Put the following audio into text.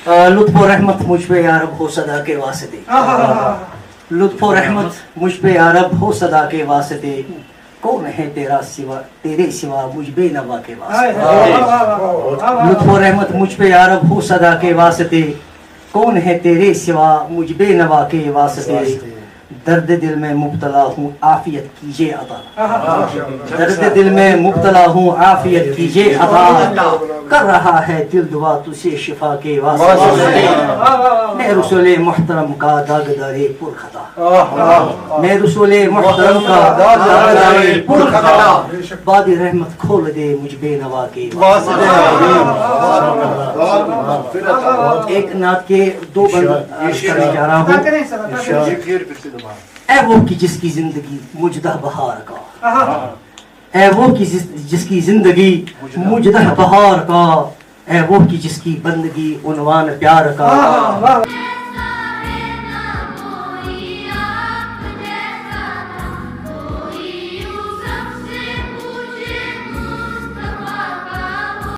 لطف و رحمت مجھ پہ یا رب ہو صدا کے واسطے، لطف و رحمت مجھ پہ یا رب ہو صدا کے واسطے، کون ہے تیرا سوا تیرے سوا مجھ بے نوا کے واسطے، لطف و رحمت مجھ پہ یا رب ہو صدا کے واسطے، کون ہے تیرے سوا مجھ بے نوا کے واسطے، درد دل میں مبتلا ہوں عافیت کیجئے عطا، درد دل میں مبتلا ہوں عافیت کیجئے عطا، کر رہا ہے دل دعا تجھے شفا کے واسطے، میں رسول محترم کا داغدار پر خطا، میں رسول محترم کا داغدار پر خطا، باد رحمت کھول دے مجھ بے نوا کے واسطے۔ ایک نعت کے دو بند عرض کرنے جا رہا ہوں۔ اے وہ کی جس کی زندگی مجدہ بہار کا، اے وہ کی جس کی زندگی مجدہ بہار کا، اے وہ کی جس کی بندگی عنوان پیار کا،